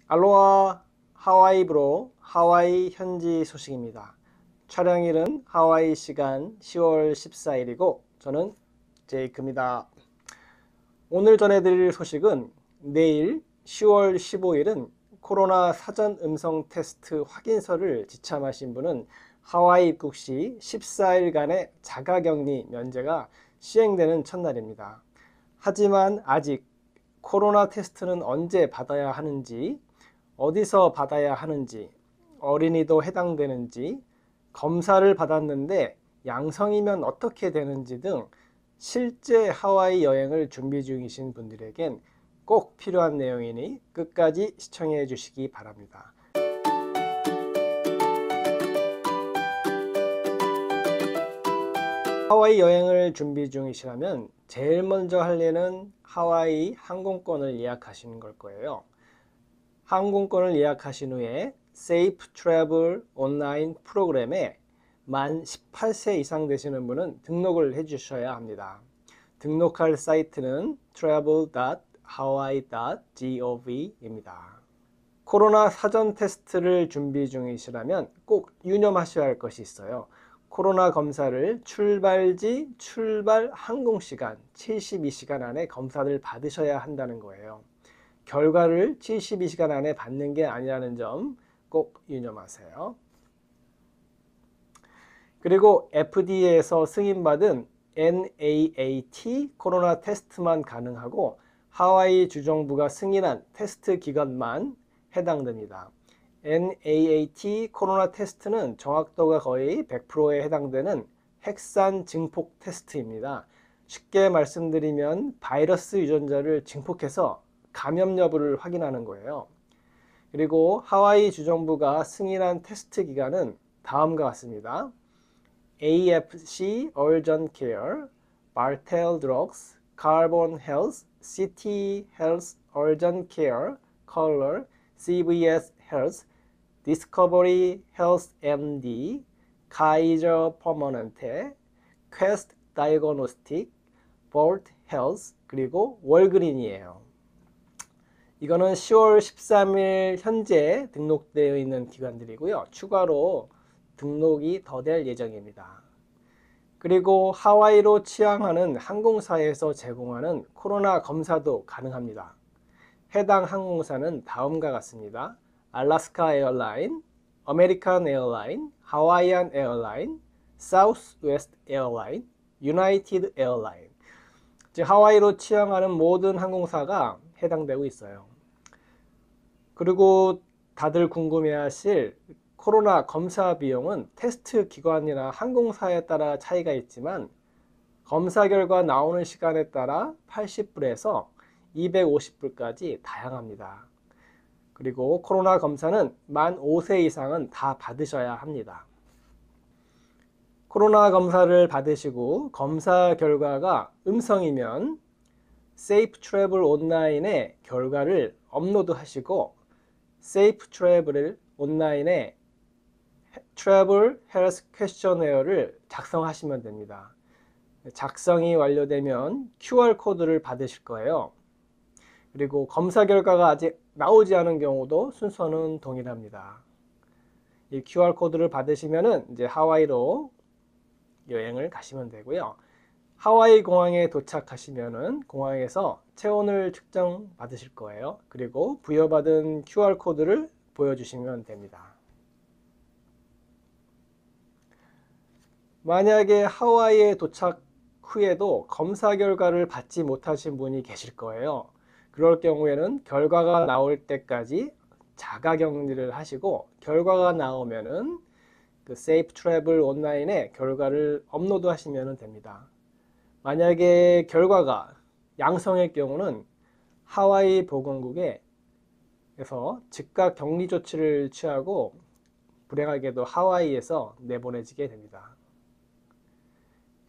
알로하 하와이 브로 하와이 현지 소식입니다. 촬영일은 하와이 시간 10월 14일이고 저는 제이크입니다. 오늘 전해드릴 소식은 내일 10월 15일은 코로나 사전 음성 테스트 확인서를 지참하신 분은 하와이 입국 시 14일간의 자가격리 면제가 시행되는 첫날입니다. 하지만 아직 코로나 테스트는 언제 받아야 하는지, 어디서 받아야 하는지, 어린이도 해당되는지, 검사를 받았는데 양성이면 어떻게 되는지 등 실제 하와이 여행을 준비 중이신 분들에겐 꼭 필요한 내용이니 끝까지 시청해 주시기 바랍니다. 하와이 여행을 준비 중이시라면 제일 먼저 할 일은 하와이 항공권을 예약하시는 걸 거예요. 항공권을 예약하신 후에 Safe Travel 온라인 프로그램에 만 18세 이상 되시는 분은 등록을 해 주셔야 합니다. 등록할 사이트는 travel.hawaii.gov입니다. 코로나 사전 테스트를 준비 중이시라면 꼭 유념하셔야 할 것이 있어요. 코로나 검사를 출발지 출발 항공시간 72시간 안에 검사를 받으셔야 한다는 거예요. 결과를 72시간 안에 받는 게 아니라는 점 꼭 유념하세요. 그리고 FDA에서 승인받은 NAAT 코로나 테스트만 가능하고 하와이 주정부가 승인한 테스트 기관만 해당됩니다. NAAT 코로나 테스트는 정확도가 거의 100%에 해당되는 핵산 증폭 테스트입니다. 쉽게 말씀드리면 바이러스 유전자를 증폭해서 감염 여부를 확인하는 거예요. 그리고 하와이 주정부가 승인한 테스트 기간은 다음과 같습니다. AFC Urgent Care, Bartel Drugs, Carbon Health, CT Health Urgent Care, Color, CVS Health, Discovery Health MD, Kaiser Permanente, Quest Diagnostic, Bolt Health, 그리고 월그린이에요. 이거는 10월 13일 현재 등록되어 있는 기관들이고요. 추가로 등록이 더 될 예정입니다. 그리고 하와이로 취항하는 항공사에서 제공하는 코로나 검사도 가능합니다. 해당 항공사는 다음과 같습니다. 알래스카 에어라인, 아메리칸 에어라인, 하와이안 에어라인, 사우스웨스트 에어라인, 유나이티드 에어라인. 즉 하와이로 취항하는 모든 항공사가 해당되고 있어요. 그리고 다들 궁금해하실 코로나 검사 비용은 테스트 기관이나 항공사에 따라 차이가 있지만 검사 결과 나오는 시간에 따라 80불에서 250불까지 다양합니다. 그리고 코로나 검사는 만 5세 이상은 다 받으셔야 합니다. 코로나 검사를 받으시고 검사 결과가 음성이면 세이프 트래블 온라인에 결과를 업로드 하시고 세이프 트래블 온라인에 트래블 헬스 퀘스처네어를 작성하시면 됩니다. 작성이 완료되면 QR코드를 받으실 거예요. 그리고 검사 결과가 아직 나오지 않은 경우도 순서는 동일합니다. 이 QR코드를 받으시면은 이제 하와이로 여행을 가시면 되고요. 하와이 공항에 도착하시면은 공항에서 체온을 측정 받으실 거예요. 그리고 부여받은 QR코드를 보여주시면 됩니다. 만약에 하와이에 도착 후에도 검사 결과를 받지 못하신 분이 계실 거예요. 그럴 경우에는 결과가 나올 때까지 자가격리를 하시고 결과가 나오면은 그 세이프 트래블 온라인에 결과를 업로드 하시면 됩니다. 만약에 결과가 양성일 경우는 하와이 보건국에서 즉각 격리 조치를 취하고 불행하게도 하와이에서 내보내지게 됩니다.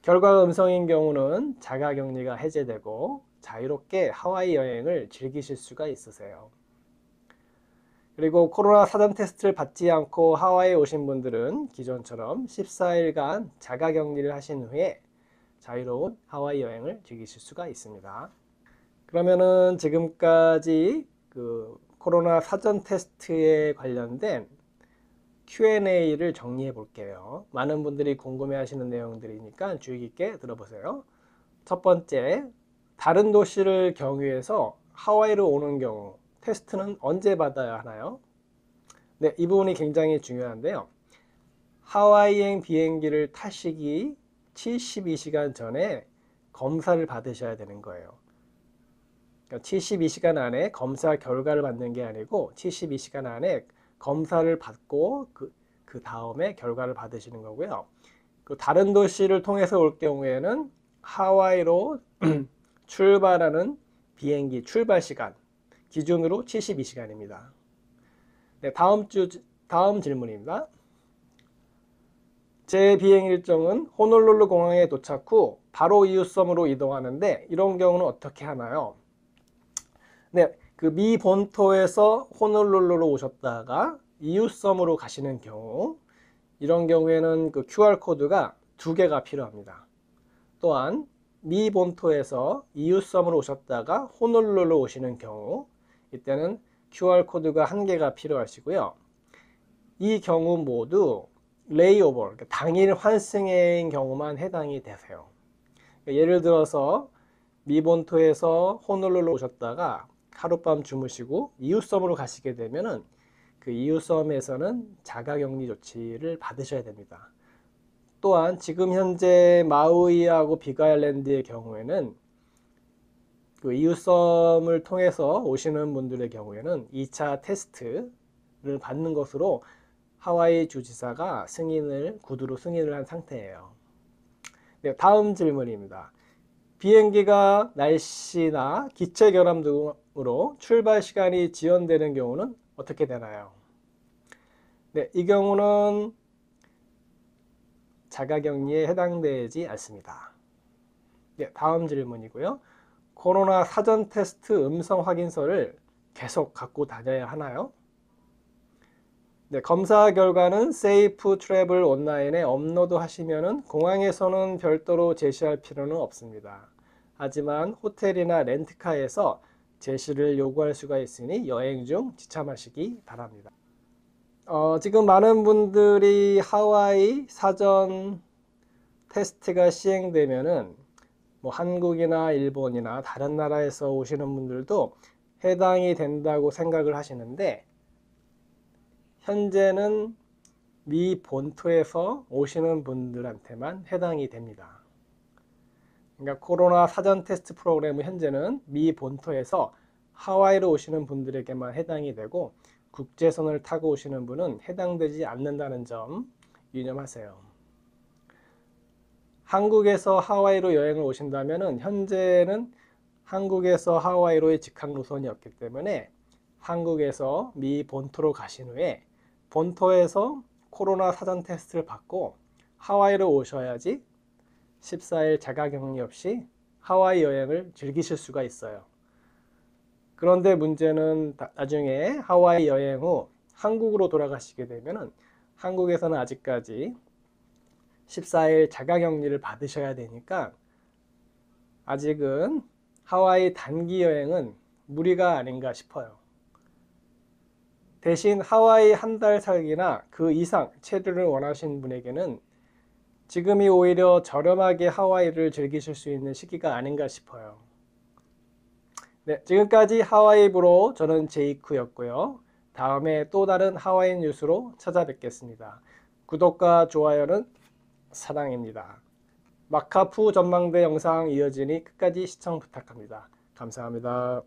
결과가 음성인 경우는 자가격리가 해제되고 자유롭게 하와이 여행을 즐기실 수가 있으세요. 그리고 코로나 사전 테스트를 받지 않고 하와이에 오신 분들은 기존처럼 14일간 자가격리를 하신 후에 자유로운 하와이 여행을 즐기실 수가 있습니다. 그러면은 지금까지 코로나 사전 테스트에 관련된 Q&A를 정리해 볼게요. 많은 분들이 궁금해 하시는 내용들이니까 주의 깊게 들어보세요. 첫 번째, 다른 도시를 경유해서 하와이로 오는 경우 테스트는 언제 받아야 하나요? 네, 이 부분이 굉장히 중요한데요. 하와이행 비행기를 타시기 72시간 전에 검사를 받으셔야 되는 거예요. 그러니까 72시간 안에 검사 결과를 받는 게 아니고 72시간 안에 검사를 받고 그 다음에 결과를 받으시는 거고요. 그 다른 도시를 통해서 올 경우에는 하와이로 출발하는 비행기 출발 시간 기준으로 72시간입니다. 네, 다음 질문입니다. 제 비행 일정은 호놀룰루 공항에 도착 후 바로 이웃섬으로 이동하는데 이런 경우는 어떻게 하나요? 네, 그 미 본토에서 호놀룰루로 오셨다가 이웃섬으로 가시는 경우, 이런 경우에는 그 QR코드가 2개가 필요합니다. 또한 미 본토에서 이웃섬으로 오셨다가 호놀룰루로 오시는 경우, 이때는 QR코드가 1개가 필요하시고요. 이 경우 모두 레이오버, 그러니까 당일 환승인 경우만 해당이 되세요. 그러니까 예를 들어서 미 본토에서 호놀룰루 오셨다가 하룻밤 주무시고 이웃섬으로 가시게 되면은 그 이웃섬에서는 자가격리 조치를 받으셔야 됩니다. 또한 지금 현재 마우이하고 빅아일랜드의 경우에는 그 이웃섬을 통해서 오시는 분들의 경우에는 2차 테스트를 받는 것으로 하와이 주지사가 구두로 승인을 한 상태예요. 네, 다음 질문입니다. 비행기가 날씨나 기체 결함 등으로 출발 시간이 지연되는 경우는 어떻게 되나요? 네, 이 경우는 자가격리에 해당되지 않습니다. 네, 다음 질문이고요. 코로나 사전 테스트 음성 확인서를 계속 갖고 다녀야 하나요? 네, 검사 결과는 세이프 트래블 온라인에 업로드 하시면은 공항에서는 별도로 제시할 필요는 없습니다. 하지만 호텔이나 렌트카에서 제시를 요구할 수가 있으니 여행 중 지참하시기 바랍니다. 지금 많은 분들이 하와이 사전 테스트가 시행되면은 뭐 한국이나 일본이나 다른 나라에서 오시는 분들도 해당이 된다고 생각을 하시는데, 현재는 미 본토에서 오시는 분들한테만 해당이 됩니다. 그러니까 코로나 사전 테스트 프로그램은 현재는 미 본토에서 하와이로 오시는 분들에게만 해당이 되고, 국제선을 타고 오시는 분은 해당되지 않는다는 점 유념하세요. 한국에서 하와이로 여행을 오신다면 현재는 한국에서 하와이로의 직항 노선이 없기 때문에 한국에서 미 본토로 가신 후에 본토에서 코로나 사전 테스트를 받고 하와이로 오셔야지 14일 자가격리 없이 하와이 여행을 즐기실 수가 있어요. 그런데 문제는 나중에 하와이 여행 후 한국으로 돌아가시게 되면 한국에서는 아직까지 14일 자가격리를 받으셔야 되니까 아직은 하와이 단기 여행은 무리가 아닌가 싶어요. 대신 하와이 한 달 살기나 그 이상 체류를 원하시는 분에게는 지금이 오히려 저렴하게 하와이를 즐기실 수 있는 시기가 아닌가 싶어요. 네, 지금까지 하와이브로 저는 제이쿠였고요. 다음에 또 다른 하와이 뉴스로 찾아뵙겠습니다. 구독과 좋아요는 사랑입니다. 마카푸 전망대 영상 이어지니 끝까지 시청 부탁합니다. 감사합니다.